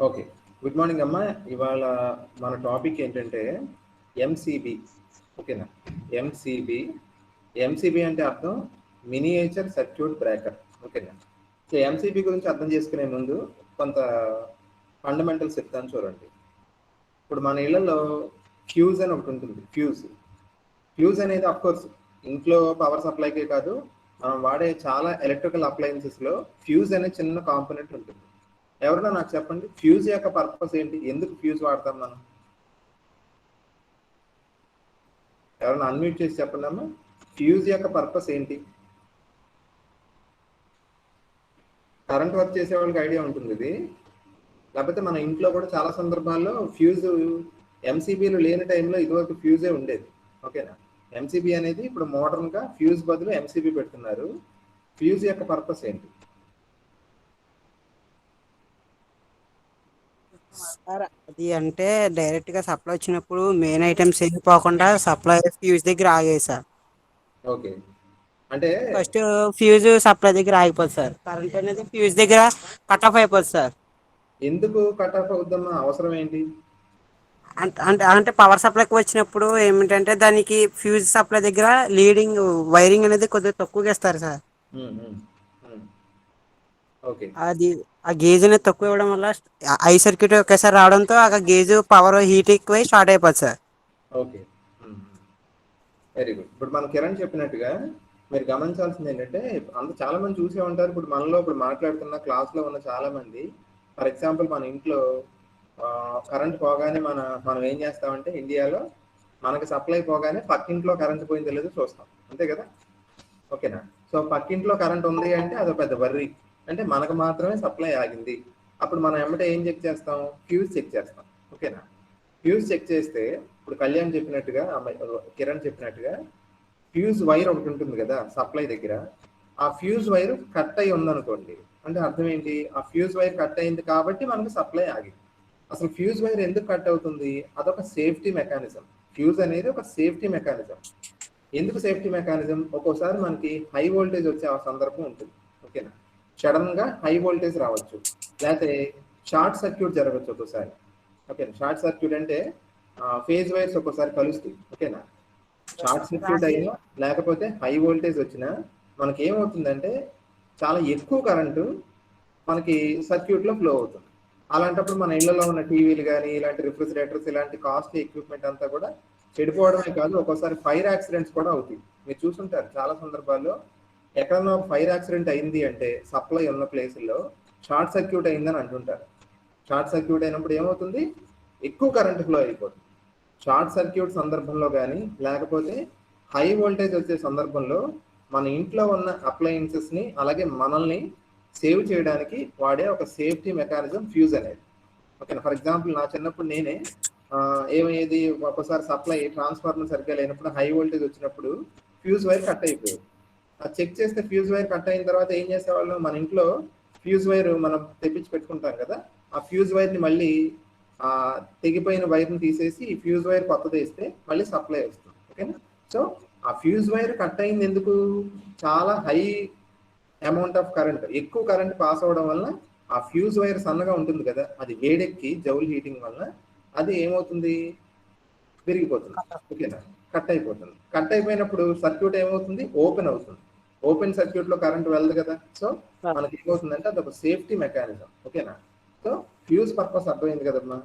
Okay. Good morning అమ్మా. ఇవాళ మన టాపిక్ ఏంటంటే ఎంసీబీ. ఓకేనా? ఎంసీబీ. ఎంసీబీ అంటే అర్థం మినియేచర్ సర్క్యూట్ బ్రేకర్. ఓకేనా? సో ఎంసీబీ గురించి అర్థం చేసుకునే ముందు కొంత ఫండమెంటల్స్ చెప్తాను చూడండి. ఇప్పుడు మన ఇళ్లలో ఫ్యూజ్ అని ఒకటి ఉంటుంది. ఫ్యూజ్ అనేది అఫ్కోర్స్ ఇంట్లో పవర్ సప్లైకే కాదు, మనం వాడే చాలా ఎలక్ట్రికల్ అప్లయన్సెస్లో ఫ్యూజ్ అనే చిన్న కాంపోనెంట్ ఉంటుంది. ఎవరైనా నాకు చెప్పండి, ఫ్యూజ్ యొక్క పర్పస్ ఏంటి? ఎందుకు ఫ్యూజ్ వాడతాం మనం? ఎవరైనా అన్మ్యూట్ చేసి చెప్పండి అమ్మా. ఫ్యూజ్ యొక్క పర్పస్ ఏంటి? కరెంట్ వర్క్ చేసే వాళ్ళకి ఐడియా ఉంటుంది ఇది. లేకపోతే మన ఇంట్లో కూడా చాలా సందర్భాల్లో ఫ్యూజ్ ఎంసీబీలు లేని టైంలో ఇదివరకు ఫ్యూజే ఉండేది. ఓకేనా? ఎంసీబీ అనేది ఇప్పుడు మోడర్న్గా ఫ్యూజ్ బదులు ఎంసీబీ పెడుతున్నారు. ఫ్యూజ్ యొక్క పర్పస్ ఏంటి? అది అంటే డైరెక్ట్ గా సప్లై వచ్చినప్పుడు మెయిన్ ఐటమ్స్ వెళ్ళిపోకుండా సప్లై ఫ్యూజ్ దగ్గర ఆగేది సార్. ఓకే. అంటే ఫస్ట్ ఫ్యూజ్ సప్లై దగ్గర ఆగిపోతుంది సార్. కరెంట్ అనేది ఫ్యూజ్ దగ్గర కట్ ఆఫ్ అయిపోతుంది సార్. ఎందుకు కట్ ఆఫ్ అవుద్దమ్మా? అవసరం ఏంటి? అంటే పవర్ సప్లైకి వచ్చినప్పుడు ఏమిటంటే దానికి ఫ్యూజ్ సప్లై దగ్గర లీడింగ్ వైరింగ్ అనేది కొద్దిగా తక్కువగా ఇస్తారు సార్. ఓకే. అది ఆ గేజ్ అనేది తక్కువ ఇవ్వడం వల్ల ఐ సర్క్యూట్ ఒకేసారి రావడంతో ఆ గేజ్ పవర్ హీట్ ఎక్కువై స్టార్ట్ అయిపోతుంది సార్. ఓకే. Very good. ఇప్పుడు మన కిరణ్ చెప్పినట్టుగా మీరు గమనించాల్సింది ఏంటంటే, చాలా మంది చూసే ఉంటారు. ఇప్పుడు మనలో ఇప్పుడు మాట్లాడుతున్న క్లాస్లో ఉన్న చాలా మంది, ఫర్ ఎగ్జాంపుల్ మన ఇంట్లో కరెంట్ పోగానే మనం ఏం చేస్తామంటే, ఇండియాలో మనకి సప్లై పోగానే పక్కింట్లో కరెంట్ పోయిందో లేదో చూస్తాం, అంతే కదా? ఓకేనా? సో పక్కింట్లో కరెంట్ ఉంది అంటే అదో పెద్ద వర్రీ. అంటే మనకు మాత్రమే సప్లై ఆగింది. అప్పుడు మనం ఎమ్మటే ఏం చెక్ చేస్తాం? ఫ్యూజ్ చెక్ చేస్తాం. ఓకేనా? ఫ్యూజ్ చెక్ చేస్తే ఇప్పుడు కళ్యాణ్ చెప్పినట్టుగా, కిరణ్ చెప్పినట్టుగా ఫ్యూజ్ వైర్ ఒకటి ఉంటుంది కదా సప్లై దగ్గర. ఆ ఫ్యూజ్ వైర్ కట్ అయి ఉందనుకోండి, అంటే అర్థం ఏంటి? ఆ ఫ్యూజ్ వైర్ కట్ అయింది కాబట్టి మనకు సప్లై ఆగింది. అసలు ఫ్యూజ్ వైర్ ఎందుకు కట్ అవుతుంది? అదొక సేఫ్టీ మెకానిజం. ఫ్యూజ్ అనేది ఒక సేఫ్టీ మెకానిజం. ఎందుకు సేఫ్టీ మెకానిజం? ఒక్కోసారి మనకి హై వోల్టేజ్ వచ్చే ఆ సందర్భం ఉంటుంది. ఓకేనా? సడన్ గా హై వోల్టేజ్ రావచ్చు, లేకపోతే షార్ట్ సర్క్యూట్ జరగచ్చు ఒక్కోసారి. ఓకేనా? షార్ట్ సర్క్యూట్ అంటే ఫేజ్ వైర్స్ ఒక్కోసారి కలుస్తాయి. ఓకేనా? షార్ట్ సర్క్యూట్ అయినా లేకపోతే హై వోల్టేజ్ వచ్చినా మనకి ఏమవుతుందంటే చాలా ఎక్కువ కరెంటు మనకి సర్క్యూట్లో ఫ్లో అవుతుంది. అలాంటప్పుడు మన ఇళ్లలో ఉన్న టీవీలు కానీ, ఇలాంటి రిఫ్రిజిరేటర్స్, ఇలాంటి కాస్ట్లీ ఎక్విప్మెంట్ అంతా కూడా చెడిపోవడమే కాదు, ఒక్కోసారి ఫైర్ యాక్సిడెంట్స్ కూడా అవుతాయి. మీరు చూసుంటారు చాలా సందర్భాల్లో, ఎక్కడన్నా ఫైర్ యాక్సిడెంట్ అయింది అంటే సప్లై ఉన్న ప్లేసుల్లో షార్ట్ సర్క్యూట్ అయిందని అంటుంటారు. షార్ట్ సర్క్యూట్ అయినప్పుడు ఏమవుతుంది? ఎక్కువ కరెంట్ ఫ్లో అయిపోతుంది. షార్ట్ సర్క్యూట్ సందర్భంలో కానీ, లేకపోతే హై వోల్టేజ్ వచ్చే సందర్భంలో మన ఇంట్లో ఉన్న అప్లయన్సెస్ని, అలాగే మనల్ని సేవ్ చేయడానికి వాడే ఒక సేఫ్టీ మెకానిజం ఫ్యూజ్ అనేది. ఓకేనా? ఫర్ ఎగ్జాంపుల్ నా చిన్నప్పుడు నేనే ఏమయ్యేది, ఒకసారి సప్లై ట్రాన్స్ఫార్మర్ సరిగ్గా లేనప్పుడు హై వోల్టేజ్ వచ్చినప్పుడు ఫ్యూజ్ వైర్ కట్ అయిపోయేది. అది చెక్ చేస్తే ఫ్యూజ్ వైర్ కట్ అయిన తర్వాత ఏం చేసేవాళ్ళు, మన ఇంట్లో ఫ్యూజ్ వైర్ మనం తెప్పించి పెట్టుకుంటాం కదా, ఆ ఫ్యూజ్ వైర్ని మళ్ళీ తెగిపోయిన వైర్ని తీసేసి ఈ ఫ్యూజ్ వైర్ కొత్తది వేస్తే మళ్ళీ సప్లై వస్తుంది. ఓకేనా? సో ఆ ఫ్యూజ్ వైర్ కట్ అయింది ఎందుకు? చాలా హై అమౌంట్ ఆఫ్ కరెంట్, ఎక్కువ కరెంట్ పాస్ అవడం వల్ల ఆ ఫ్యూజ్ వైర్ సన్నగా ఉంటుంది కదా, అది వేడెక్కి జౌల్ హీటింగ్ వల్ల అది ఏమవుతుంది? విరిగిపోతుంది. ఓకేనా? కట్ అయిపోతుంది. కట్ అయిపోయినప్పుడు సర్క్యూట్ ఏమవుతుంది? ఓపెన్ అవుతుంది. ఓపెన్ సర్క్యూట్ లో కరెంట్ వెళ్ళదు కదా. సో మనకి ఏమవుతుందంటే అదొక సేఫ్టీ మెకానిజం. ఓకేనా? సో ఫ్యూజ్ పర్పస్ అర్థమైంది కదమ్మా.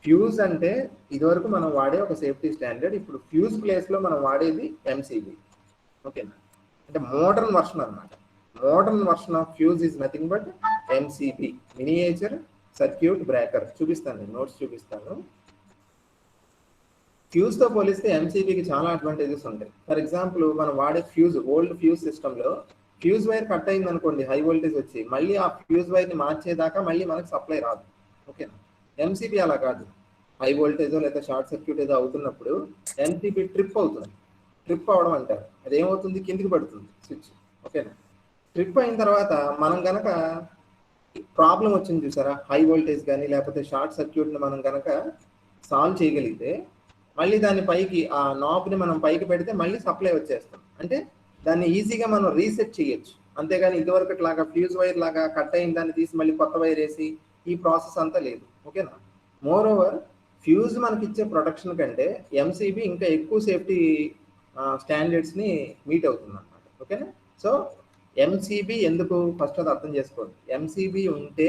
ఫ్యూజ్ అంటే ఇదివరకు మనం వాడే ఒక సేఫ్టీ స్టాండర్డ్. ఇప్పుడు ఫ్యూజ్ ప్లేస్ లో మనం వాడేది ఎంసీబీ. ఓకేనా? అంటే మోడర్న్ వర్షన్ అన్నమాట. Modern version of fuse is nothing but MCB, miniature circuit breaker. చూపిస్తాను, నేను నోట్స్ చూపిస్తాను. ఫ్యూజ్ తో పోలిస్తే ఎంసీబీకి చాలా అడ్వాంటేజెస్ ఉంటాయి. ఫర్ ఎగ్జాంపుల్ మనం వాడే ఫ్యూజ్, ఓల్డ్ ఫ్యూజ్ సిస్టంలో ఫ్యూజ్ వైర్ కట్ అయింది అనుకోండి, హై వోల్టేజ్ వచ్చి, మళ్ళీ ఆ ఫ్యూజ్ వైర్ని మార్చేదాకా మళ్ళీ మనకు సప్లై రాదు. ఓకేనా? ఎంసీబీ అలా కాదు. హై వోల్టేజ్ లేదా షార్ట్ సర్క్యూట్ ఏదో అవుతున్నప్పుడు ఎంసీబీ ట్రిప్ అవుతుంది. ట్రిప్ అవడం అంటారు. అదేమవుతుంది? కిందికి పడుతుంది స్విచ్. ఓకేనా? ట్రిప్ అయిన తర్వాత మనం గనక ప్రాబ్లం వచ్చింది చూసారా, హై వోల్టేజ్ కానీ లేకపోతే షార్ట్ సర్క్యూట్ని మనం గనక సాల్వ్ చేయగలిగితే మళ్ళీ దాన్ని పైకి, ఆ నాబ్ని మనం పైకి పెడితే మళ్ళీ సప్లై వచ్చేస్తాం. అంటే దాన్ని ఈజీగా మనం రీసెట్ చేయొచ్చు. అంతేగాని ఇదివరకు లాగా ఫ్యూజ్ వైర్ లాగా కట్ అయిన దాన్ని తీసి మళ్ళీ కొత్త వైర్ వేసి ఈ ప్రాసెస్ అంతా లేదు. ఓకేనా. మోర్ ఓవర్ ఫ్యూజ్ మనకి ఇచ్చే ప్రొటెక్షన్ కంటే ఎంసీబీ ఇంకా ఎక్కువ సేఫ్టీ స్టాండర్డ్స్ని మీట్ అవుతుంది అనమాట. ఓకేనా. సో ఎంసీబీ ఎందుకు ఫస్ట్ అది అర్థం చేసుకోండి. ఎంసీబీ ఉంటే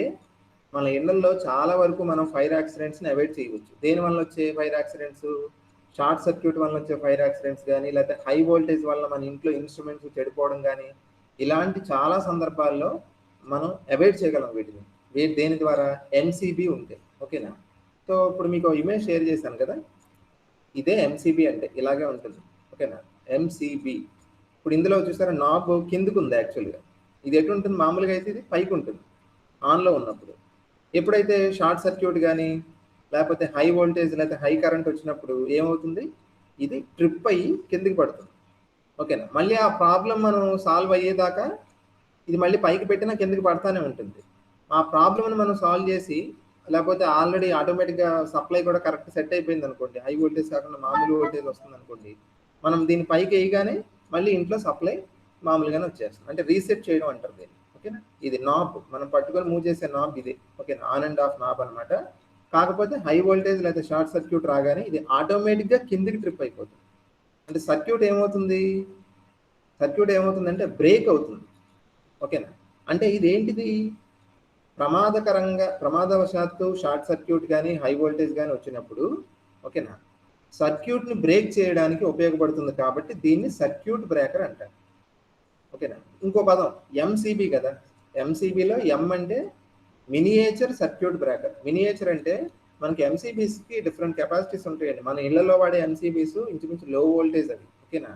మన ఇళ్లలో చాలా వరకు మనం ఫైర్ యాక్సిడెంట్స్ని అవాయిడ్ చేయవచ్చు. దేని వల్ల వచ్చే ఫైర్ యాక్సిడెంట్స్? షార్ట్ సర్క్యూట్ వల్ల వచ్చే ఫైర్ యాక్సిడెంట్స్ కానీ, లేకపోతే హై వోల్టేజ్ వల్ల మన ఇంట్లో ఇన్స్ట్రుమెంట్స్ చెడిపోవడం కానీ, ఇలాంటి చాలా సందర్భాల్లో మనం అవాయిడ్ చేయగలం వీటిని. దేని ద్వారా? ఎంసీబీ ఉంటే. ఓకేనా. సో ఇప్పుడు మీకు ఇమేజ్ షేర్ చేశాను కదా, ఇదే ఎంసీబీ అంటే ఇలాగే ఉంటుంది. ఓకేనా. ఎంసీబీ. ఇప్పుడు ఇందులో చూసారా నాబ్ కిందకు ఉంది యాక్చువల్గా. ఇది ఎటు ఉంటుంది? మామూలుగా అయితే ఇది పైకి ఉంటుంది ఆన్లో ఉన్నప్పుడు. ఎప్పుడైతే షార్ట్ సర్క్యూట్ కానీ లేకపోతే హై వోల్టేజ్ లేకపోతే హై కరెంట్ వచ్చినప్పుడు ఏమవుతుంది? ఇది ట్రిప్ అయ్యి కిందికి పడుతుంది. ఓకేనా. మళ్ళీ ఆ ప్రాబ్లం మనం సాల్వ్ అయ్యేదాకా ఇది మళ్ళీ పైకి పెట్టినా కిందకి పడతానే ఉంటుంది. ఆ ప్రాబ్లమ్ని మనం సాల్వ్ చేసి, లేకపోతే ఆల్రెడీ ఆటోమేటిక్గా సప్లై కూడా కరెక్ట్ సెట్ అయిపోయింది అనుకోండి, హై వోల్టేజ్ కాకుండా మామూలు వోల్టేజ్ వస్తుంది అనుకోండి, మనం దీన్ని పైకి వేయగానే మళ్ళీ ఇంట్లో సప్లై మామూలుగానే వచ్చేస్తుంది. అంటే రీసెట్ చేయడం అంటారు దీన్ని. ఓకేనా. ఇది నాబ్, మనం పట్టుకొని మూవ్ చేసే నాబ్ ఇది. ఓకేనా. ఆన్ అండ్ ఆఫ్ నాబ్ అనమాట. కాకపోతే హై వోల్టేజ్ లేదా షార్ట్ సర్క్యూట్ రాగానే ఇది ఆటోమేటిక్గా కిందికి ట్రిప్ అయిపోతుంది. అంటే సర్క్యూట్ ఏమవుతుందంటే బ్రేక్ అవుతుంది. ఓకేనా. అంటే ఇదేంటిది? ప్రమాదవశాత్తు షార్ట్ సర్క్యూట్ కానీ హై వోల్టేజ్ కానీ వచ్చినప్పుడు, ఓకేనా, సర్క్యూట్ని బ్రేక్ చేయడానికి ఉపయోగపడుతుంది కాబట్టి దీన్ని సర్క్యూట్ బ్రేకర్ అంటారు. ఓకేనా. ఇంకో పదం ఎంసీబీ కదా. ఎంసీబీలో ఎం అంటే మినియేచర్ సర్క్యూట్ బ్రేకర్. మినియేచర్ అంటే మనకి ఎంసీబీస్కి డిఫరెంట్ కెపాసిటీస్ ఉంటాయండి. మన ఇళ్లలో వాడే ఎంసీబీస్ ఇంచుమించు లో వోల్టేజ్ అవి. ఓకేనా.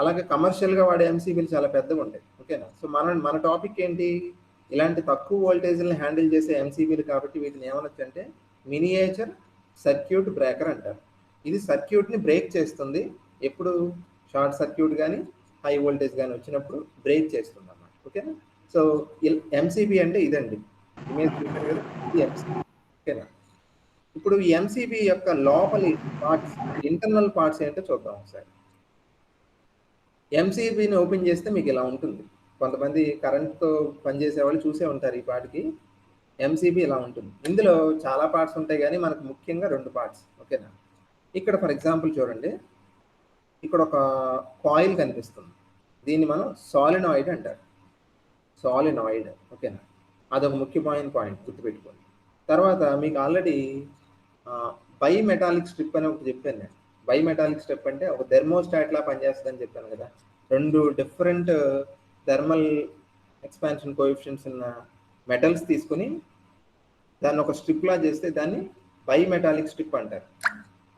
అలాగే కమర్షియల్గా వాడే ఎంసీబీలు చాలా పెద్దగా ఉంటాయి. ఓకేనా. సో మన టాపిక్ ఏంటి? ఇలాంటి తక్కువ వోల్టేజ్ని హ్యాండిల్ చేసే ఎంసీబీలు కాబట్టి వీటిని ఏమనొచ్చు అంటే మినియేచర్ సర్క్యూట్ బ్రేకర్ అంటారు. ఇది సర్క్యూట్ని బ్రేక్ చేస్తుంది. ఎప్పుడు? షార్ట్ సర్క్యూట్ కానీ హై వోల్టేజ్ కానీ వచ్చినప్పుడు బ్రేక్ చేస్తుంది అన్నమాట. ఓకేనా. సో ఎంసీబీ అంటే ఇదండి. ఇమేజ్ చూశారు కదా, ఇది ఎంసీబీ. ఓకేనా. ఇప్పుడు ఈ ఎంసీబీ యొక్క లోపలి పార్ట్స్, ఇంటర్నల్ పార్ట్స్ ఏంటో చూద్దాం ఒకసారి. ఎంసీబీని ఓపెన్ చేస్తే మీకు ఇలా ఉంటుంది. కొంతమంది కరెంట్తో పనిచేసే వాళ్ళు చూసే ఉంటారు ఈ పాటికి. ఎంసీబీ ఇలా ఉంటుంది. ఇందులో చాలా పార్ట్స్ ఉంటాయి కానీ మనకు ముఖ్యంగా 2 పార్ట్స్. ఓకేనా. ఇక్కడ ఫర్ ఎగ్జాంపుల్ చూడండి, ఇక్కడ ఒక కాయిల్ కనిపిస్తుంది. దీన్ని మనం సాలినాయిడ్ అంటారు. సాలినాయిడ్. ఓకేనా. అదొక ముఖ్యమైన పాయింట్ గుర్తుపెట్టుకోండి. తర్వాత మీకు ఆల్రెడీ బైమెటాలిక్ స్ట్రిప్ అని ఒకటి చెప్పాను నేను. బైమెటాలిక్ స్ట్రిప్ అంటే ఒక థెర్మోస్టాట్లా పనిచేస్తుందని చెప్పాను కదా. 2 డిఫరెంట్ థర్మల్ ఎక్స్పాన్షన్ కోఎఫిషియెంట్స్ ఉన్న మెటల్స్ తీసుకుని దాన్ని ఒక స్ట్రిప్లా చేస్తే దాన్ని బైమెటాలిక్ స్ట్రిప్ అంటారు.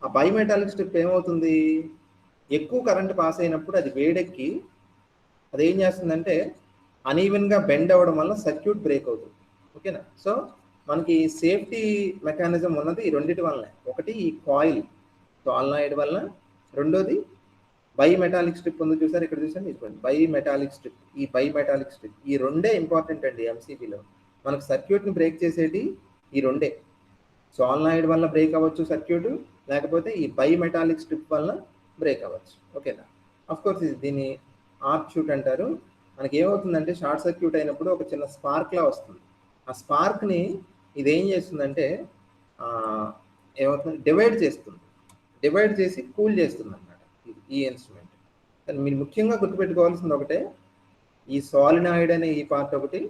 ఆ బైమెటాలిక్ స్ట్రిప్ ఏమవుతుంది? ఎక్కువ కరెంట్ పాస్ అయినప్పుడు అది వేడెక్కి అది ఏం చేస్తుందంటే అనీవెన్గా బెండ్ అవ్వడం వల్ల సర్క్యూట్ బ్రేక్ అవుతుంది. ఓకేనా. సో మనకి సేఫ్టీ మెకానిజం ఉన్నది ఈ రెండింటి వల్లనే. ఒకటి ఈ కాయిల్ సాలినాయిడ్ వల్ల, రెండోది బైమెటాలిక్ స్ట్రిప్ ఉంది చూసారు, ఇక్కడ చూసాను ఇదిగోండి బైమెటాలిక్ స్ట్రిప్. ఈ బైమెటాలిక్ స్ట్రిప్, ఈ రెండే ఇంపార్టెంట్ అండి ఎంసీబీలో. మనకు సర్క్యూట్ని బ్రేక్ చేసేది ఈ రెండే. సాలినాయిడ్ వల్ల బ్రేక్ అవ్వచ్చు సర్క్యూట్, లేకపోతే ఈ బైమెటాలిక్ స్ట్రిప్ వల్ల బ్రేక్ అవ్వచ్చు. ఓకేనా. అఫ్ కోర్స్ దీన్ని ఆర్క్ షూట్ అంటారు. మనకి ఏమవుతుందంటే షార్ట్ సర్క్యూట్ అయినప్పుడు ఒక చిన్న స్పార్క్లా వస్తుంది. ఆ స్పార్క్ని ఇది ఏం చేస్తుందంటే ఏమవుతుంది? డివైడ్ చేసి కూల్ చేస్తుంది అన్నమాట ఈ ఇన్స్ట్రుమెంట్. కానీ మీరు ముఖ్యంగా గుర్తుపెట్టుకోవాల్సింది ఒకటే, ఈ సాలినాయిడ్ అనే ఈ పార్ట్ ఒకటి,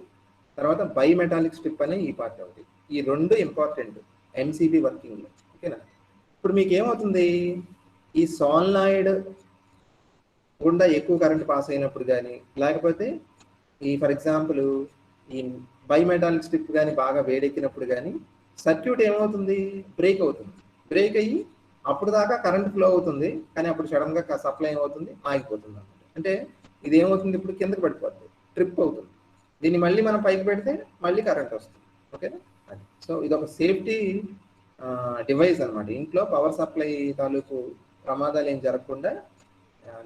తర్వాత బైమెటాలిక్ స్ట్రిప్ అనే ఈ పార్ట్ ఒకటి. ఈ 2 ఇంపార్టెంట్ ఎంసీబీ వర్కింగ్లో. ఓకేనా. ఇప్పుడు మీకు ఏమవుతుంది? ఈ సాలినాయిడ్ గుండా ఎక్కువ కరెంట్ పాస్ అయినప్పుడు కానీ, లేకపోతే ఈ ఫర్ ఎగ్జాంపుల్ ఈ బైమెటాలిక్ స్ట్రిప్ కానీ బాగా వేడెక్కినప్పుడు కానీ సర్క్యూట్ ఏమవుతుంది? బ్రేక్ అవుతుంది. బ్రేక్ అయ్యి అప్పుడు దాకా కరెంట్ ఫ్లో అవుతుంది, కానీ అప్పుడు సడన్గా సప్లై ఏమవుతుంది? ఆగిపోతుంది అన్నమాట. అంటే ఇది ఏమవుతుంది? ఇప్పుడు కిందకి పడిపోతుంది, ట్రిప్ అవుతుంది. దీన్ని మళ్ళీ మనం పైకి పెడితే మళ్ళీ కరెంట్ వస్తుంది. ఓకేనా. అది సో ఇది ఒక సేఫ్టీ డివైస్ అనమాట. ఇంట్లో పవర్ సప్లై తాలూకు ప్రమాదాలు ఏం జరగకుండా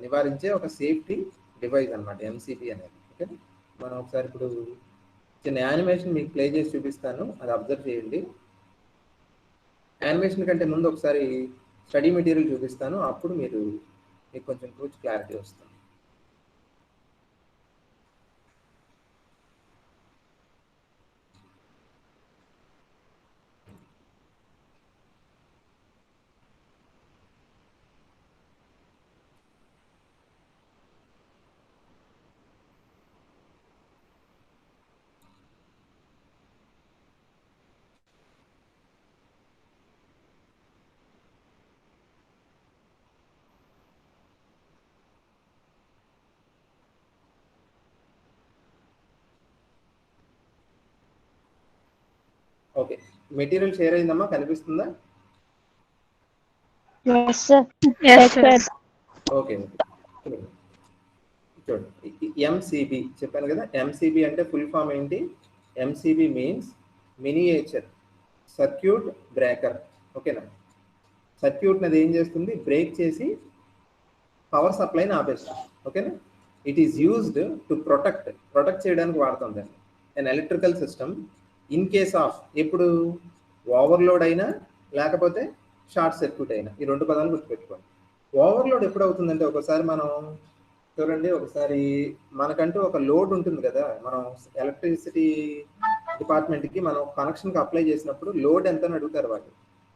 నివారించే ఒక సేఫ్టీ డివైస్ అనమాట ఎంసీబీ అనేది. ఓకే. మనం ఒకసారి ఇప్పుడు చిన్న యానిమేషన్ మీకు ప్లే చేసి చూపిస్తాను, అది అబ్జర్వ్ చేయండి. యానిమేషన్ కంటే ముందు ఒకసారి స్టడీ మెటీరియల్ చూపిస్తాను, అప్పుడు మీకు కొంచెం క్లారిటీ వస్తుంది. ఓకే, మెటీరియల్ షేర్ అయిందమ్మా, కనిపిస్తుందా? Yes, sir. Yes, sir. Okay okay, చూడండి ఎంసీబీ చెప్పాను కదా. ఎంసీబీ అంటే ఫుల్ ఫామ్ ఏంటి? MCB means miniature circuit breaker. ఓకేనా? సర్క్యూట్ అది ఏం చేస్తుంది? బ్రేక్ చేసి పవర్ సప్లైని ఆపేస్తుంది. ఓకేనా? It is used to protect చేయడానికి వాడుతుంది దాన్ని. And electrical system in case of ఎప్పుడు ఓవర్లోడ్ అయినా లేకపోతే షార్ట్ సర్క్యూట్ అయినా, ఈ రెండు పదాలు గుర్తుపెట్టుకోండి. ఓవర్లోడ్ ఎప్పుడు అవుతుందంటే, ఒకసారి మనం చూడండి, ఒకసారి మనకంటూ ఒక లోడ్ ఉంటుంది కదా. మనం ఎలక్ట్రిసిటీ డిపార్ట్మెంట్కి మనం కనెక్షన్కి అప్లై చేసినప్పుడు లోడ్ ఎంత అని అడుగుతారు వాళ్ళు.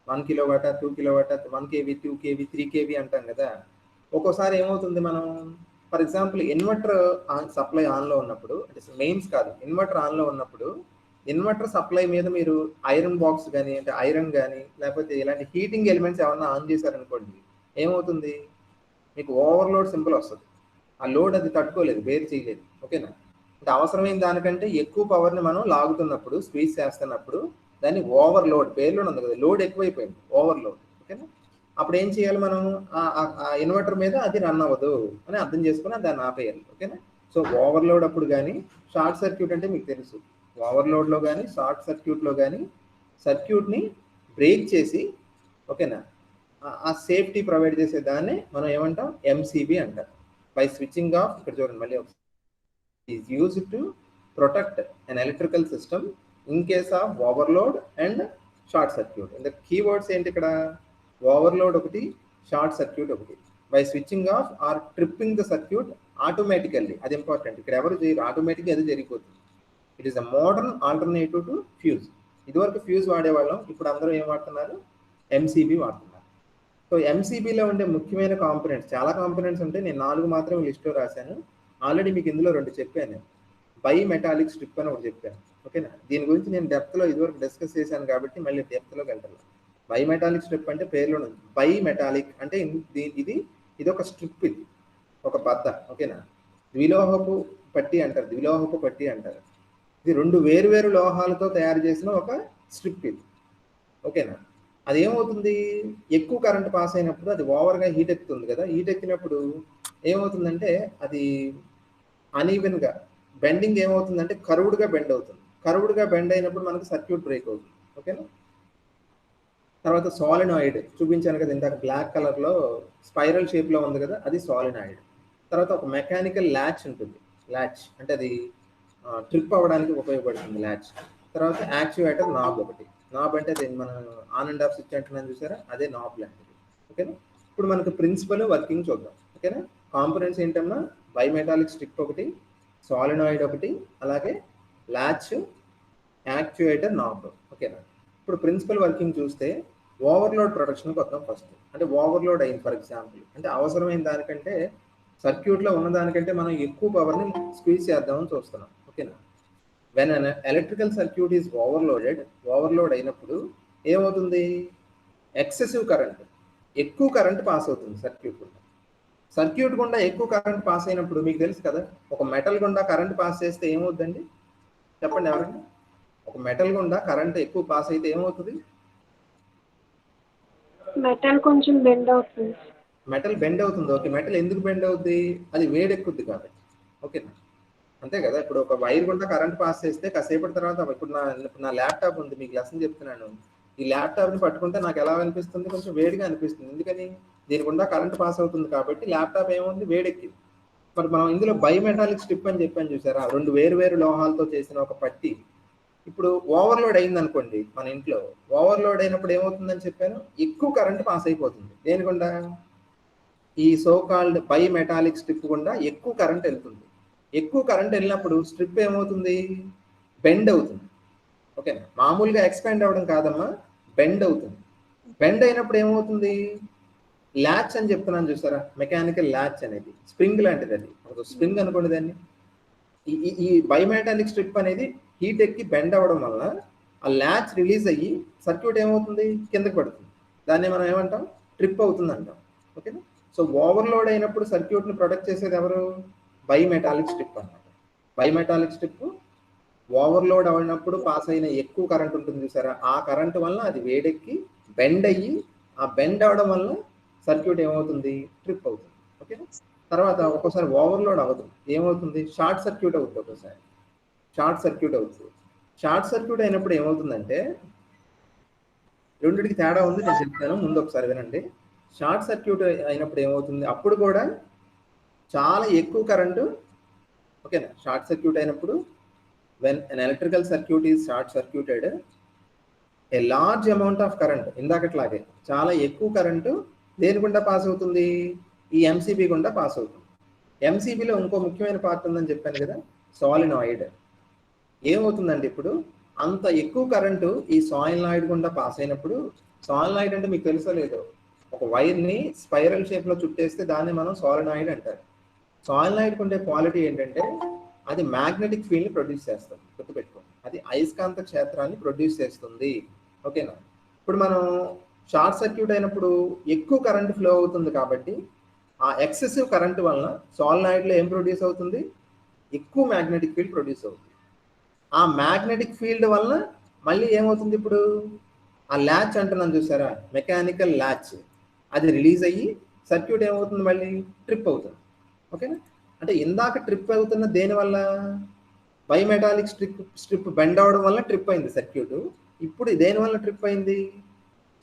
1 kilowatt, 2 kilowatt, 1 KV, 2 KV, 3 KV అంటాం కదా. ఒక్కోసారి ఏమవుతుంది, మనం ఫర్ ఎగ్జాంపుల్ ఇన్వర్టర్ సప్లై ఆన్లో ఉన్నప్పుడు, అంటే మెయిన్స్ కాదు, ఇన్వర్టర్ ఆన్లో ఉన్నప్పుడు ఇన్వర్టర్ సప్లై మీద మీరు ఐరన్ బాక్స్ కానీ, అంటే ఐరన్ కానీ, లేకపోతే ఇలాంటి హీటింగ్ ఎలిమెంట్స్ ఏమన్నా ఆన్ చేశారనుకోండి, ఏమవుతుంది? మీకు ఓవర్లోడ్ సింబల్ వస్తుంది. ఆ లోడ్ అది తట్టుకోలేదు, బేర్ చేయలేదు. ఓకేనా? అంటే అవసరమైన దానికంటే ఎక్కువ పవర్ని మనం లాగుతున్నప్పుడు, స్క్వీజ్ చేస్తున్నప్పుడు దాన్ని ఓవర్లోడ్, పేర్లోనే ఉంది కదా, లోడ్ ఎక్కువైపోయింది, ఓవర్లోడ్. ఓకేనా? అప్పుడు ఏం చేయాలి మనం? ఆ ఇన్వర్టర్ మీద అది రన్ అవ్వదు అని అర్థం చేసుకుని దాన్ని ఆపేయాలి. ఓకేనా? సో ఓవర్లోడ్ అప్పుడు కానీ, షార్ట్ సర్క్యూట్ అంటే మీకు తెలుసు, ఓవర్లోడ్లో కానీ షార్ట్ సర్క్యూట్లో కానీ సర్క్యూట్ని బ్రేక్ చేసి, ఓకేనా, ఆ సేఫ్టీ ప్రొవైడ్ చేసే దాన్ని మనం ఏమంటాం? ఎంసీబీ అంటారు. బై స్విచ్చింగ్ ఆఫ్, ఇక్కడ చూడండి మళ్ళీ ఒకసారి, is used to protect an electrical system in case of overload and short circuit. ఇంత కీవర్డ్స్ ఏంటి ఇక్కడ? ఓవర్లోడ్ ఒకటి, షార్ట్ సర్క్యూట్ ఒకటి. By switching off or tripping the circuit automatically, అది ఇంపార్టెంట్. ఇక్కడ ఎవరు చేయరు, ఆటోమేటిక్గా అది జరిగిపోతుంది. It is a modern alternative to fuse. ఇదివరకు ఫ్యూజ్ వాడేవాళ్ళం, ఇప్పుడు అందరూ ఏం వాడుతున్నారు? ఎంసీబీ వాడుతున్నారు. సో ఎంసీబీలో ఉండే ముఖ్యమైన కాంపోనెంట్స్, చాలా కాంపోనెంట్స్ ఉంటాయి, నేను 4 మాత్రం లిస్ట్లో రాశాను. ఆల్రెడీ మీకు ఇందులో 2 చెప్పాను నేను. బై మెటాలిక్ స్ట్రిప్ అని ఒకటి చెప్పాను. ఓకేనా? దీని గురించి నేను డెప్త్లో ఇదివరకు డిస్కస్ చేశాను కాబట్టి మళ్ళీ డెప్త్లోకి వెళ్తాను. బై మెటాలిక్ స్ట్రిప్ అంటే పేరులో ఉంది. బై మెటాలిక్ అంటే ఇది ఒక స్ట్రిప్, ఇది ఒక బద్ద. ఓకేనా? ద్విలోహపు పట్టి అంటారు. ఇది 2 వేరు లోహాలతో తయారు చేసిన ఒక స్ట్రిప్ ఇది. ఓకేనా? అది ఏమవుతుంది? ఎక్కువ కరెంట్ పాస్ అయినప్పుడు అది ఓవర్గా హీట్ ఎక్కుతుంది కదా. హీట్ ఎక్కినప్పుడు ఏమవుతుందంటే అది అన్ఈవెన్గా బెండింగ్ ఏమవుతుందంటే కర్వ్డ్గా బెండ్ అవుతుంది. కర్వ్డ్గా బెండ్ అయినప్పుడు మనకు సర్క్యూట్ బ్రేక్ అవుతుంది. ఓకేనా? తర్వాత సాలినాయిడ్ చూపించాను కదా ఇందాక, బ్లాక్ కలర్లో స్పైరల్ షేప్లో ఉంది కదా, అది సాలినాయిడ్. తర్వాత ఒక మెకానికల్ ల్యాచ్ ఉంటుంది. ల్యాచ్ అంటే అది ట్రిప్ అవ్వడానికి ఉపయోగపడుతుంది ల్యాచ్. తర్వాత యాక్చువేటర్ నాబ్ ఒకటి. నాబ్ అంటే అది మనం ఆన్ అండ్ ఆఫ్ స్విచ్ అంటున్నాను చూసారా, అదే నాబ్ లాంటిది. ఓకేనా? ఇప్పుడు మనకు ప్రిన్సిపల్ వర్కింగ్ చూద్దాం. ఓకేనా? కాంపోనెంట్స్ ఏంటన్నా? బైమెటాలిక్ స్ట్రిప్ ఒకటి, సాలినాయిడ్ ఒకటి, అలాగే ల్యాచ్, యాక్చువేటర్, నాబ్. ఓకేనా? ఇప్పుడు ప్రిన్సిపల్ వర్కింగ్ చూస్తే ఓవర్లోడ్ ప్రొటెక్షన్కి వద్దాం ఫస్ట్. అంటే ఓవర్లోడ్ అయింది ఫర్ ఎగ్జాంపుల్, అంటే అవసరమైన దానికంటే సర్క్యూట్లో ఉన్న దానికంటే మనం ఎక్కువ పవర్ని స్క్వీజ్ చేద్దామని చూస్తున్నాం. ఓకేనా? When an electrical circuit is overload అయినప్పుడు ఏమవుతుంది? ఎక్సెసివ్ కరెంట్, ఎక్కువ కరెంట్ పాస్ అవుతుంది సర్క్యూట్ గుండా ఎక్కువ కరెంట్ పాస్ అయినప్పుడు మీకు తెలుసు కదా, ఒక మెటల్ గుండా కరెంట్ పాస్ చేస్తే ఏమవుతుందండి? చెప్పండి ఎవరండి. ఒక మెటల్ గుండా కరెంట్ ఎక్కువ పాస్ అయితే ఏమవుతుంది? మెటల్ కొంచెం బెండ్ అవుతుంది. మెటల్ బెండ్ అవుతుంది. ఓకే, మెటల్ ఎందుకు బెండ్ అవుద్ది? అది వేడెక్కుద్ది కాబట్టి. ఓకేనా? అంతే కదా. ఇప్పుడు ఒక వైర్ గుండా కరెంట్ పాస్ చేస్తే కాసేపటి తర్వాత, ఇప్పుడు నా ల్యాప్టాప్ ఉంది, మీకు లెసన్ చెప్తున్నాను, ఈ ల్యాప్టాప్ని పట్టుకుంటే నాకు ఎలా అనిపిస్తుంది? కొంచెం వేడిగా అనిపిస్తుంది. ఎందుకని? దీని గుండా కరెంట్ పాస్ అవుతుంది కాబట్టి ల్యాప్టాప్ ఏముంది? వేడెక్కింది. మరి మనం ఇందులో బైమెటాలిక్ స్ట్రిప్ అని చెప్పాను చూసారా, 2 వేరు లోహాలతో చేసిన ఒక పట్టి. ఇప్పుడు ఓవర్లోడ్ అయింది అనుకోండి మన ఇంట్లో, ఓవర్లోడ్ అయినప్పుడు ఏమవుతుందని చెప్పాను? ఎక్కువ కరెంట్ పాస్ అయిపోతుంది. దేని గుండా? ఈ సోకాల్డ్ బైమెటాలిక్ స్ట్రిప్ గుండా ఎక్కువ కరెంట్ వెళ్తుంది. ఎక్కువ కరెంట్ వెళ్ళినప్పుడు స్ట్రిప్ ఏమవుతుంది? బెండ్ అవుతుంది. ఓకేనా? మామూలుగా ఎక్స్పాండ్ అవ్వడం కాదమ్మా, బెండ్ అవుతుంది. బెండ్ అయినప్పుడు ఏమవుతుంది? ల్యాచ్ అని చెప్తున్నాను చూసారా, మెకానికల్ ల్యాచ్ అనేది స్ప్రింగ్ లాంటిది. అది ఒక స్ప్రింగ్ అనుకోండి దాన్ని. ఈ బైమెటాలిక్ స్ట్రిప్ అనేది హీట్ ఎక్కి బెండ్ అవ్వడం వల్ల ఆ ల్యాచ్ రిలీజ్ అయ్యి సర్క్యూట్ ఏమవుతుంది? కిందకి పడుతుంది. దాన్ని మనం ఏమంటాం? ట్రిప్ అవుతుంది అంటాం. ఓకేనా? సో ఓవర్లోడ్ అయినప్పుడు సర్క్యూట్ని ప్రొటెక్ట్ చేసేది ఎవరు? బైమెటాలిక్ స్ట్రిప్ అన్నమాట. బైమెటాలిక్ స్ట్రిప్ ఓవర్లోడ్ అయినప్పుడు పాస్ అయిన ఎక్కువ కరెంట్ ఉంటుంది చూసారా, ఆ కరెంట్ వల్ల అది వేడెక్కి బెండ్ అయ్యి, ఆ బెండ్ అవడం వల్ల సర్క్యూట్ ఏమవుతుంది, ట్రిప్ అవుతుంది. ఓకేనా. తర్వాత ఒక్కోసారి ఓవర్లోడ్ అవ్వదు, ఏమవుతుంది, షార్ట్ సర్క్యూట్ అవుతుంది. ఒక్కోసారి షార్ట్ సర్క్యూట్ అవుతుంది. షార్ట్ సర్క్యూట్ అయినప్పుడు ఏమవుతుందంటే, రెండిటికి తేడా ఉంది, నేను చెప్తాను, ముందు ఒకసారి వినండి. షార్ట్ సర్క్యూట్ అయినప్పుడు ఏమవుతుంది, అప్పుడు కూడా చాలా ఎక్కువ కరెంటు. ఓకేనా. షార్ట్ సర్క్యూట్ అయినప్పుడు when an electrical circuit is short circuited, a large amount of current, ఇందాకట్లాగే చాలా ఎక్కువ కరెంటు దేని గుండా పాస్ అవుతుంది, ఈ ఎంసీబీ గుండా పాస్ అవుతుంది. ఎంసీబీలో ఇంకో ముఖ్యమైన పార్ట్ ఉందని చెప్పాను కదా, సాలినాయిడ్. ఏమవుతుందండి ఇప్పుడు, అంత ఎక్కువ కరెంటు ఈ సాలినాయిడ్ గుండా పాస్ అయినప్పుడు, సాలినాయిడ్ అంటే మీకు తెలుసో లేదో, ఒక వైర్ని స్పైరల్ షేప్లో చుట్టేస్తే దాన్ని మనం సాలినాయిడ్ అంటారు. సాలినాయిడ్ ఉండే క్వాలిటీ ఏంటంటే, అది మ్యాగ్నెటిక్ ఫీల్డ్ని ప్రొడ్యూస్ చేస్తుంది. గుర్తుపెట్టుకోండి, అది అయస్కాంత క్షేత్రాన్ని ప్రొడ్యూస్ చేస్తుంది. ఓకేనా. ఇప్పుడు మనం షార్ట్ సర్క్యూట్ అయినప్పుడు ఎక్కువ కరెంట్ ఫ్లో అవుతుంది కాబట్టి, ఆ ఎక్సెసివ్ కరెంట్ వలన సాలినాయిడ్లో ఏం ప్రొడ్యూస్ అవుతుంది, ఎక్కువ మ్యాగ్నెటిక్ ఫీల్డ్ ప్రొడ్యూస్ అవుతుంది. ఆ మ్యాగ్నెటిక్ ఫీల్డ్ వలన మళ్ళీ ఏమవుతుంది, ఇప్పుడు ఆ ల్యాచ్ అంటున్నాను చూసారా, మెకానికల్ ల్యాచ్, అది రిలీజ్ అయ్యి సర్క్యూట్ ఏమవుతుంది, మళ్ళీ ట్రిప్ అవుతుంది. ఓకేనా. అంటే ఇందాక ట్రిప్ అవుతున్న దేనివల్ల, బైమెటాలిక్ స్ట్రిప్ బెండ్ అవడం వల్ల ట్రిప్ అయింది సర్క్యూట్. ఇప్పుడు దేనివల్ల ట్రిప్ అయింది,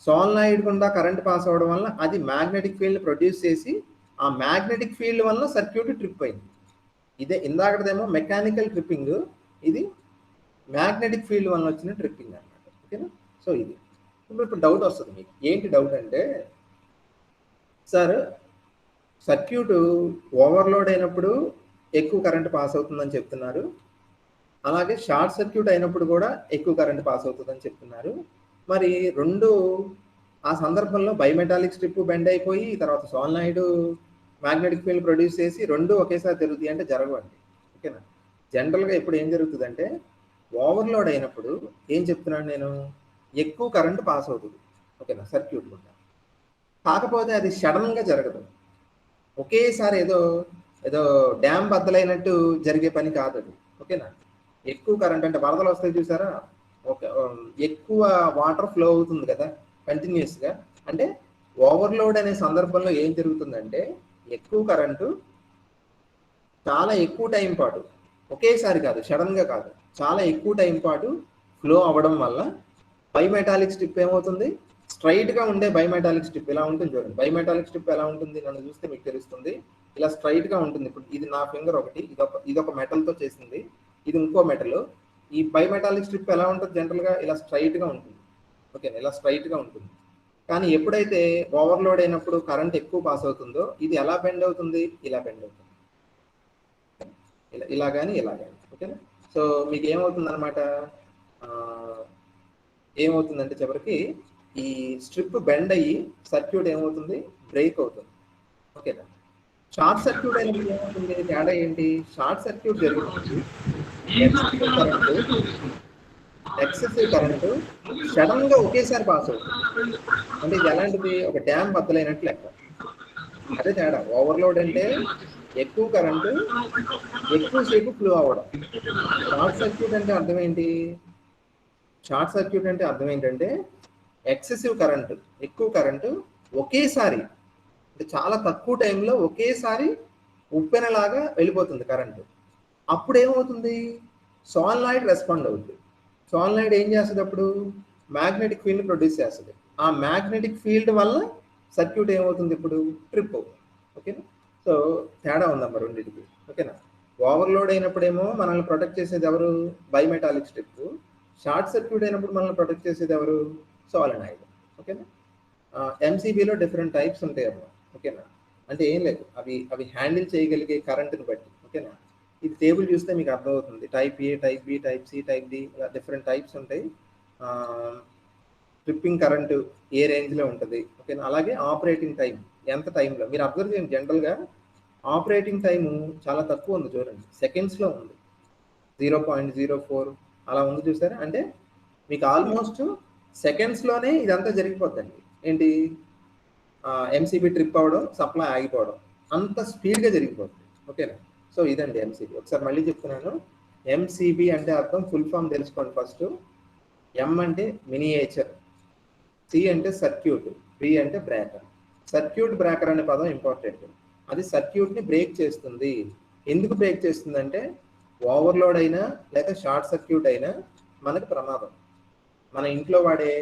సోలనాయిడ్ గుండా కరెంట్ పాస్ అవడం వల్ల అది మ్యాగ్నెటిక్ ఫీల్డ్ ప్రొడ్యూస్ చేసి, ఆ మ్యాగ్నెటిక్ ఫీల్డ్ వల్ల సర్క్యూట్ ట్రిప్ అయింది. ఇదే ఇందాకదేమో మెకానికల్ ట్రిప్పింగ్, ఇది మ్యాగ్నెటిక్ ఫీల్డ్ వల్ల వచ్చిన ట్రిప్పింగ్ అన్నమాట. ఓకేనా. సో ఇది ఇప్పుడు డౌట్ వస్తుంది మీకు, ఏంటి డౌట్ అంటే, సార్ సర్క్యూట్ ఓవర్లోడ్ అయినప్పుడు ఎక్కువ కరెంట్ పాస్ అవుతుందని చెప్తున్నారు, అలాగే షార్ట్ సర్క్యూట్ అయినప్పుడు కూడా ఎక్కువ కరెంట్ పాస్ అవుతుందని చెప్తున్నారు. మరి రెండు ఆ సందర్భంలో బైమెటాలిక్ స్ట్రిప్ బెండ్ అయిపోయి తర్వాత సోలనాయిడ్ మ్యాగ్నెటిక్ ఫీల్డ్ ప్రొడ్యూస్ చేసి రెండు ఒకేసారి జరుగుతాయి అంటే జరగవండి. ఓకేనా. జనరల్గా ఇప్పుడు ఏం జరుగుతుందంటే, ఓవర్లోడ్ అయినప్పుడు ఏం చెప్తున్నాను నేను, ఎక్కువ కరెంట్ పాస్ అవుతుంది. ఓకేనా, సర్క్యూట్ గుండా. కాకపోతే అది సడన్గా జరగదు, ఒకేసారి ఏదో ఏదో డ్యామ్ బద్దలైనట్టు జరిగే పని కాదు అది. ఓకేనా. ఎక్కువ కరెంట్ అంటే వరదలు వస్తాయి చూసారా, ఒక ఎక్కువ వాటర్ ఫ్లో అవుతుంది కదా కంటిన్యూస్గా, అంటే ఓవర్లోడ్ అనే సందర్భంలో ఏం జరుగుతుందంటే, ఎక్కువ కరెంటు చాలా ఎక్కువ టైం పాటు, ఒకేసారి కాదు, సడన్గా కాదు, చాలా ఎక్కువ టైం పాటు ఫ్లో అవ్వడం వల్ల బైమెటాలిక్ స్ట్రిప్ ఏమవుతుంది, స్ట్రైట్గా ఉండే బైమెటాలిక్ స్ట్రిప్ ఇలా ఉంటుంది చూడండి. బైమెటాలిక్ స్ట్రిప్ ఎలా ఉంటుంది, నన్ను చూస్తే మీకు తెలుస్తుంది, ఇలా స్ట్రైట్గా ఉంటుంది. ఇప్పుడు ఇది నా ఫింగర్ ఒకటి, ఇదొక మెటల్తో చేసింది, ఇది ఇంకో మెటల్. ఈ బైమెటాలిక్ స్ట్రిప్ ఎలా ఉంటుంది, జనరల్గా ఇలా స్ట్రైట్గా ఉంటుంది. ఓకే, ఇలా స్ట్రైట్గా ఉంటుంది. కానీ ఎప్పుడైతే ఓవర్లోడ్ అయినప్పుడు కరెంట్ ఎక్కువ పాస్ అవుతుందో, ఇది ఎలా బెండ్ అవుతుంది, ఇలా బెండ్ అవుతుంది, ఇలా కానీ ఇలా కానీ. ఓకేనా. సో మీకు ఏమవుతుంది అనమాట, ఏమవుతుందంటే చివరికి ఈ స్ట్రిప్ బెండ్ అయ్యి సర్క్యూట్ ఏమవుతుంది, బ్రేక్ అవుతుంది. ఓకేనా. షార్ట్ సర్క్యూట్ అయినప్పుడు ఏమవుతుంది, తేడా ఏంటి, షార్ట్ సర్క్యూట్ జరిగినప్పుడు ఎక్సెసివ్ కరెంటు సడన్ గా ఒకేసారి పాస్ అవుతుంది. అంటే ఇది ఎలాంటిది, ఒక డ్యామ్ బద్దలైనట్లు లెక్క. అదే తేడా. ఓవర్లోడ్ అంటే ఎక్కువ కరెంటు ఎక్కువసేపు ఫ్లో అవ్వడం. షార్ట్ సర్క్యూట్ అంటే అర్థం ఏంటి, షార్ట్ సర్క్యూట్ అంటే అర్థం ఏంటంటే, ఎక్సెసివ్ కరెంటు, ఎక్కువ కరెంటు ఒకేసారి, అంటే చాలా తక్కువ టైంలో ఒకేసారి ఉప్పెనలాగా వెళ్ళిపోతుంది కరెంటు. అప్పుడు ఏమవుతుంది, సోలనాయిడ్ రెస్పాండ్ అవుతుంది. సోలనాయిడ్ ఏం చేస్తుంది, అప్పుడు మ్యాగ్నెటిక్ ఫీల్డ్ ప్రొడ్యూస్ చేస్తుంది. ఆ మ్యాగ్నెటిక్ ఫీల్డ్ వల్ల సర్క్యూట్ ఏమవుతుంది, ఇప్పుడు ట్రిప్ అవుతుంది. ఓకేనా. సో తేడా ఉందమ్మా రెండింటికి. ఓకేనా. ఓవర్లోడ్ అయినప్పుడేమో మనల్ని ప్రొటెక్ట్ చేసేది ఎవరు, బైమెటాలిక్ స్ట్రిప్. షార్ట్ సర్క్యూట్ అయినప్పుడు మనల్ని ప్రొటెక్ట్ చేసేది ఎవరు, సోలనాయిడ్. ఓకేనా. ఎంసీబీలో డిఫరెంట్ టైప్స్ ఉంటాయి అమ్మా. ఓకేనా. అంటే ఏం లేదు, అవి హ్యాండిల్ చేయగలిగే కరెంట్ని బట్టి. ఓకేనా. ఇది టేబుల్ చూస్తే మీకు అర్థమవుతుంది, type A, type B, type C, type D, ఇలా డిఫరెంట్ టైప్స్ ఉంటాయి. ట్రిప్పింగ్ కరెంటు ఏ రేంజ్లో ఉంటుంది. ఓకేనా. అలాగే ఆపరేటింగ్ టైం, ఎంత టైంలో మీరు అబ్జర్వ్ చేయండి. జనరల్గా ఆపరేటింగ్ టైము చాలా తక్కువ ఉంది చూడండి, సెకండ్స్లో ఉంది, 0.04 అలా ఉంది చూసారా. అంటే మీకు ఆల్మోస్ట్ సెకండ్స్లోనే ఇదంతా జరిగిపోద్దండి. ఏంటి, ఎంసీబీ ట్రిప్ అవ్వడం, సప్లై ఆగిపోవడం, అంత స్పీడ్గా జరిగిపోతుంది. ఓకేనా. సో ఇదండి ఎంసీబీ. ఒకసారి మళ్ళీ చెప్తున్నాను, ఎంసీబీ అంటే అర్థం ఫుల్ ఫామ్ తెలుసుకోండి ఫస్ట్. ఎం అంటే మినియేచర్, సి అంటే సర్క్యూట్, బి అంటే బ్రేకర్. సర్క్యూట్ బ్రేకర్ అనే పదం ఇంపార్టెంట్. అది సర్క్యూట్ని బ్రేక్ చేస్తుంది. ఎందుకు బ్రేక్ చేస్తుందంటే ఓవర్లోడ్ అయినా లేక షార్ట్ సర్క్యూట్ అయినా మనకు ప్రమాదం. మన ఇంట్లో వాడే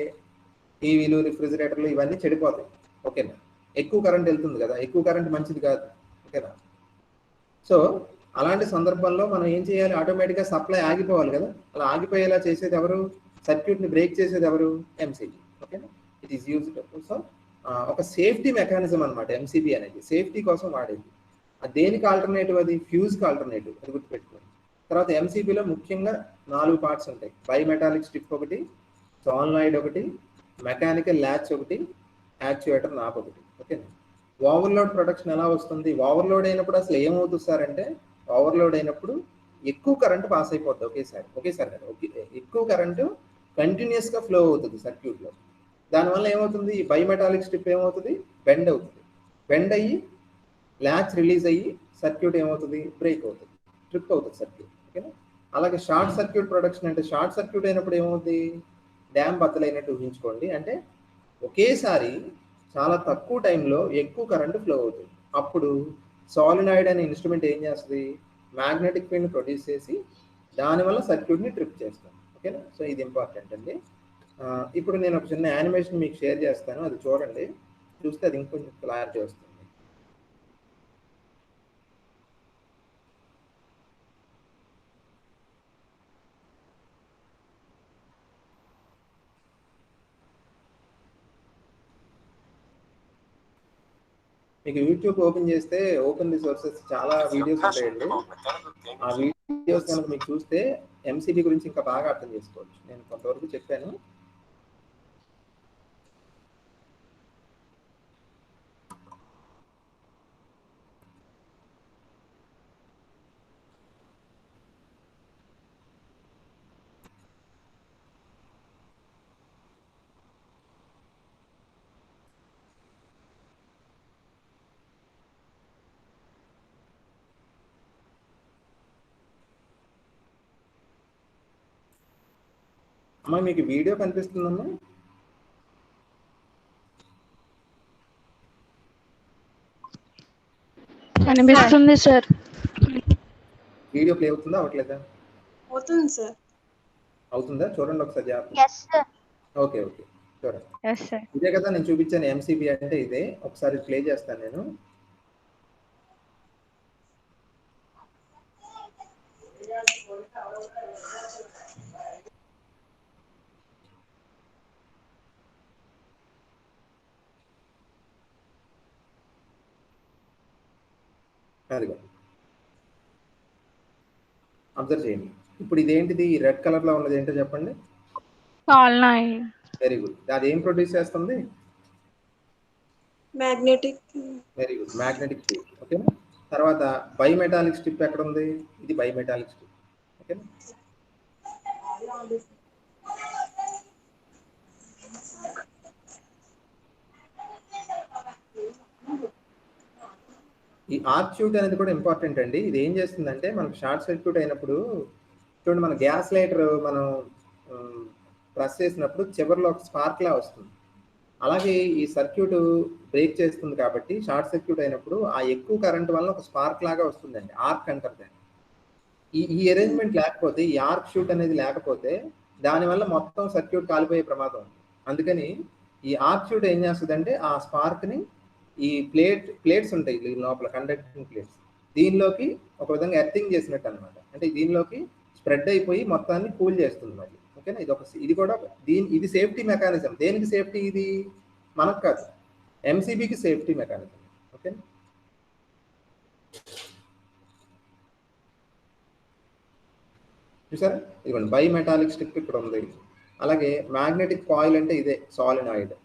టీవీలు, రిఫ్రిజిరేటర్లు ఇవన్నీ చెడిపోతాయి. ఓకేనా? ఎక్కువ కరెంట్ వెళ్తుంది కదా, ఎక్కువ కరెంట్ మంచిది కాదు. ఓకేనా? సో అలాంటి సందర్భంలో మనం ఏం చేయాలి? ఆటోమేటిక్గా సప్లై ఆగిపోవాలి కదా. అలా ఆగిపోయేలా చేసేది ఎవరు? సర్క్యూట్ని బ్రేక్ చేసేది ఎవరు? ఎంసీబీ. ఓకేనా? It is used. సో ఒక సేఫ్టీ మెకానిజం అనమాట ఎంసీబీ అనేది, సేఫ్టీ కోసం వాడేది. దేనికి ఆల్టర్నేటివ్? అది ఫ్యూజ్కి ఆల్టర్నేటివ్, అది గుర్తుపెట్టుకోండి. తర్వాత ఎంసీబీలో ముఖ్యంగా 4 పార్ట్స్ ఉంటాయి. బైమెటాలిక్ స్ట్రిప్ ఒకటి, సోలనాయిడ్ ఒకటి, మెకానికల్ ల్యాచ్ ఒకటి, యాక్చుయేటర్ నాబ్ ఒకటి. ఓకేనా? ఓవర్లోడ్ ప్రొటెక్షన్ ఎలా వస్తుంది? ఓవర్లోడ్ అయినప్పుడు అసలు ఏమవుతుంది సార్ అంటే, ఓవర్లోడ్ అయినప్పుడు ఎక్కువ కరెంట్ పాస్ అయిపోద్ది ఒకేసారి కదా, ఎక్కువ కరెంటు కంటిన్యూస్గా ఫ్లో అవుతుంది సర్క్యూట్లో. దానివల్ల ఏమవుతుంది? బైమెటాలిక్ స్ట్రిప్ ఏమవుతుంది? బెండ్ అవుతుంది. బెండ్ అయ్యి ల్యాచ్ రిలీజ్ అయ్యి సర్క్యూట్ ఏమవుతుంది? బ్రేక్ అవుతుంది, ట్రిప్ అవుతుంది సర్క్యూట్. ఓకేనా? అలాగే షార్ట్ సర్క్యూట్ ప్రొటెక్షన్ అంటే, షార్ట్ సర్క్యూట్ అయినప్పుడు ఏమవుతుంది? డ్యామ్ బద్దలైనట్టు ఊహించుకోండి. అంటే ఒకేసారి చాలా తక్కువ టైంలో ఎక్కువ కరెంటు ఫ్లో అవుతుంది. అప్పుడు సాలినాయిడ్ అనే ఇన్స్ట్రుమెంట్ ఏం చేస్తుంది? మ్యాగ్నెటిక్ ఫీల్డ్ని ప్రొడ్యూస్ చేసి దానివల్ల సర్క్యూట్ని ట్రిప్ చేస్తాం. ఓకేనా? సో ఇది ఇంపార్టెంట్ అండి. ఇప్పుడు నేను ఒక చిన్న యానిమేషన్ మీకు షేర్ చేస్తాను, అది చూడండి. చూస్తే అది ఇంకొంచెం క్లారిటీ వస్తుంది. మీకు యూట్యూబ్ ఓపెన్ చేస్తే ఓపెన్ రిసోర్సెస్ చాలా వీడియోస్ ఉంటాయండి. ఆ వీడియోస్ కనుక మీకు చూస్తే ఎంసీబీ గురించి ఇంకా బాగా అర్థం చేసుకోవచ్చు. నేను కొంతవరకు చెప్పాను. అమ్మా మీకు వీడియో కనిపిస్తుందమ్మా? కనిపిస్తుంది సార్. వీడియో ప్లే అవుతుందా అవట్లేదా? అవుతుంది సార్. అవుతుందా? చూడండి ఒకసారి జాగ్రత్త. ఓకే చూడండి. ఇదే కదా నేను చూపించాను ఎంసీబీ అంటే ఇదే. ఒకసారి ప్లే చేస్తాను నేను. అదిగో అబ్జర్వ్ చేయండి. ఇప్పుడు ఇదేంటిది? రెడ్ కలర్ లో ఉన్నది ఏంటో చెప్పండి. సాలినాయిడ్. Very good. అది ఏం ప్రొడ్యూస్ చేస్తుంది? Magnetic. Very good, magnetic field. ఓకేనా? తర్వాత బైమెటాలిక్ స్ట్రిప్ ఎక్కడ ఉంది? ఇది బైమెటాలిక్ స్ట్రిప్. ఓకేనా? ఈ ఆర్క్ షూట్ అనేది కూడా ఇంపార్టెంట్ అండి. ఇది ఏం చేస్తుందంటే మనకు షార్ట్ సర్క్యూట్ అయినప్పుడు చూడండి, మన గ్యాస్ లైటర్ మనం ప్రెస్ చేసినప్పుడు చివరిలో ఒక స్పార్క్ లా వస్తుంది. అలాగే ఈ సర్క్యూట్ బ్రేక్ చేస్తుంది కాబట్టి షార్ట్ సర్క్యూట్ అయినప్పుడు ఆ ఎక్కువ కరెంట్ వల్ల ఒక స్పార్క్ లాగా వస్తుందండి, ఆర్క్ అంటారు దాన్ని. ఈ అరేంజ్మెంట్ లేకపోతే, ఈ ఆర్క్ షూట్ అనేది లేకపోతే దానివల్ల మొత్తం సర్క్యూట్ కాలిపోయే ప్రమాదం ఉంది. అందుకని ఈ ఆర్క్ షూట్ ఏం చేస్తుందంటే ఆ స్పార్క్ ని ఈ ప్లేట్స్ ఉంటాయి లోపల, కండక్టింగ్ ప్లేట్స్, దీనిలోకి ఒక విధంగా ఎర్తింగ్ చేసినట్టు అనమాట. అంటే దీనిలోకి స్ప్రెడ్ అయిపోయి మొత్తాన్ని కూల్ చేస్తుంది మళ్ళీ. ఓకేనా? ఇది కూడా ఇది సేఫ్టీ మెకానిజం. దేనికి సేఫ్టీ? ఇది మనకు కాదు, ఎంసీబీకి సేఫ్టీ మెకానిజం. ఓకే, చూసారా? ఇదిగోండి బైమెటాలిక్ స్ట్రిప్ ఇక్కడ ఉంది. అలాగే మ్యాగ్నెటిక్ కాయిల్ అంటే ఇదే సాలినాయిడ్.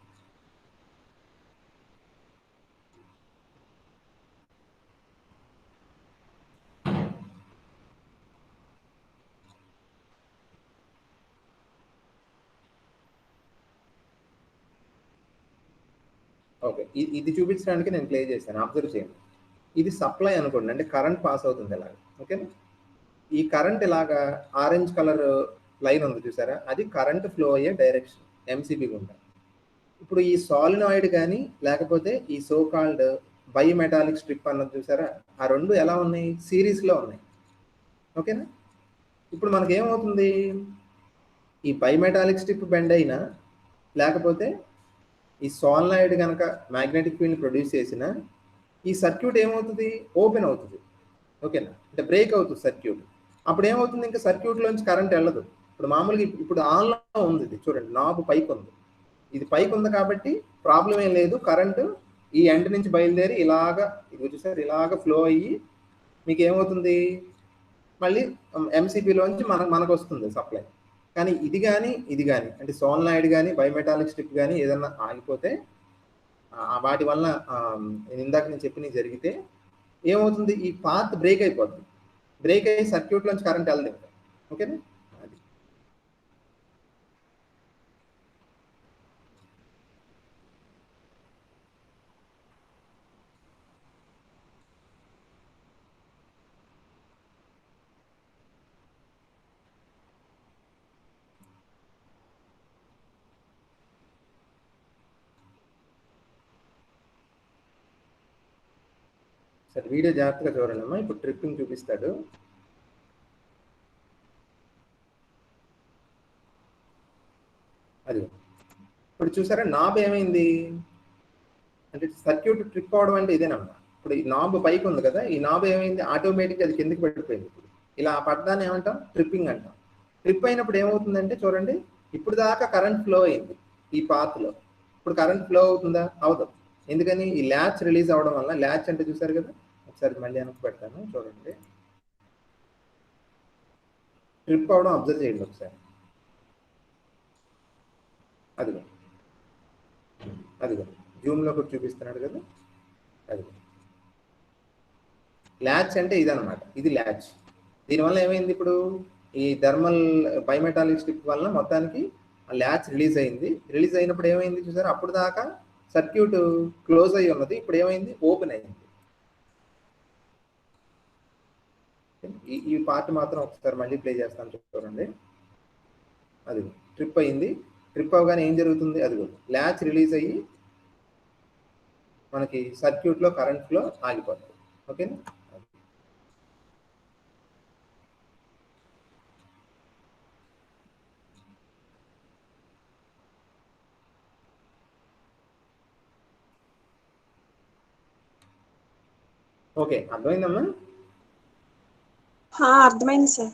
ఓకే, ఇది చూపించడానికి నేను ప్లే చేశాను, అబ్జర్వ్ చేయండి. ఇది సప్లై అనుకోండి, అంటే కరెంట్ పాస్ అవుతుంది అలాగే. ఓకేనా? ఈ కరెంట్ ఇలాగా ఆరెంజ్ కలర్ లైన్ ఉంది చూసారా, అది కరెంట్ ఫ్లో అయ్యే డైరెక్షన్ ఎంసీబీ గుండా. ఇప్పుడు ఈ సాలినాయిడ్ కానీ లేకపోతే ఈ సో కాల్డ్ బయోమెటాలిక్ స్ట్రిప్ అన్నది చూసారా, ఆ రెండు ఎలా ఉన్నాయి, సిరీస్లో ఉన్నాయి. ఓకేనా. ఇప్పుడు మనకి ఏమవుతుంది, ఈ బయోమెటాలిక్ స్ట్రిప్ బెండ్ అయినా లేకపోతే ఈ సాలినాయిడ్ కనుక మ్యాగ్నెటిక్ ఫీల్డ్ ప్రొడ్యూస్ చేసినా ఈ సర్క్యూట్ ఏమవుతుంది, ఓపెన్ అవుతుంది. ఓకేనా, అంటే బ్రేక్ అవుతుంది సర్క్యూట్. అప్పుడు ఏమవుతుంది, ఇంకా సర్క్యూట్లోంచి కరెంట్ వెళ్ళదు. ఇప్పుడు మామూలుగా ఇప్పుడు ఆన్లో ఉంది, ఇది చూడండి నాబ్ పైకి ఉంది, ఇది పైకి ఉంది కాబట్టి ప్రాబ్లం ఏం లేదు. కరెంటు ఈ ఎండ్ నుంచి బయలుదేరి ఇలాగా ఇది చూసారు ఇలాగ ఫ్లో అయ్యి మీకు ఏమవుతుంది, మళ్ళీ ఎంసీబీలోంచి మనకు వస్తుంది సప్లై. కానీ ఇది కానీ అంటే సోలనాయిడ్ కానీ బయోమెటాలిక్ స్ట్రిప్ కానీ ఏదన్నా ఆగిపోతే వాటి వల్ల ఇందాక నేను చెప్పినవి జరిగితే ఏమవుతుంది, ఈ పాత్ బ్రేక్ అయిపోతుంది. బ్రేక్ అయ్యి సర్క్యూట్లోంచి కరెంట్ వెళ్ళదు. ఓకేనా. అది సరే, వీడియో జాగ్రత్తగా చూడండి అమ్మా. ఇప్పుడు ట్రిప్పింగ్ చూపిస్తాడు. అది ఇప్పుడు చూసారా నాబ్ ఏమైంది అంటే సర్క్యూట్ ట్రిప్ అవడం అంటే ఇదేనమ్మా. ఇప్పుడు ఈ నాబ్ పైకి ఉంది కదా, ఈ నాబ్ ఏమైంది, ఆటోమేటిక్గా అది కిందకి పడిపోయింది. ఇప్పుడు ఇలా పడ్డాన్ని ఏమంటాం, ట్రిప్పింగ్ అంటాం. ట్రిప్ అయినప్పుడు ఏమవుతుందంటే చూడండి, ఇప్పుడు దాకా కరెంట్ ఫ్లో అయింది ఈ పాత్లో, ఇప్పుడు కరెంట్ ఫ్లో అవుతుందా, అవదు. ఎందుకని, ఈ ల్యాచ్ రిలీజ్ అవడం వల్ల. ల్యాచ్ అంటే చూసారు కదా, ఒకసారి మళ్ళీ వెనక్కి పెడతాను చూడండి. ట్రిప్ అవడం అబ్జర్వ్ చేయండి ఒకసారి. అదిగో జూమ్లో కూడా చూపిస్తున్నాడు కదా, అదిగో ల్యాచ్ అంటే ఇదనమాట, ఇది ల్యాచ్. దీనివల్ల ఏమైంది, ఇప్పుడు ఈ థర్మల్ బయోమెటాలిక్ స్ట్రిప్ వల్ల మొత్తానికి ఆ ల్యాచ్ రిలీజ్ అయింది. రిలీజ్ అయినప్పుడు ఏమైంది చూసారు, అప్పుడు దాకా సర్క్యూట్ క్లోజ్ అయ్యి ఉన్నది, ఇప్పుడు ఏమైంది, ఓపెన్ అయింది. ఈ పార్ట్ మాత్రం ఒకసారి మళ్ళీ ప్లే చేస్తాను చూడండి. అది ట్రిప్ అయింది. ట్రిప్ అవగానే ఏం జరుగుతుంది, అదిగో ల్యాచ్ రిలీజ్ అయ్యి మనకి సర్క్యూట్లో కరెంట్ ఫ్లో ఆగిపోతుంది. ఓకేనా. ఓకే, అర్థమైందమ్మా. అర్థమైంది సార్.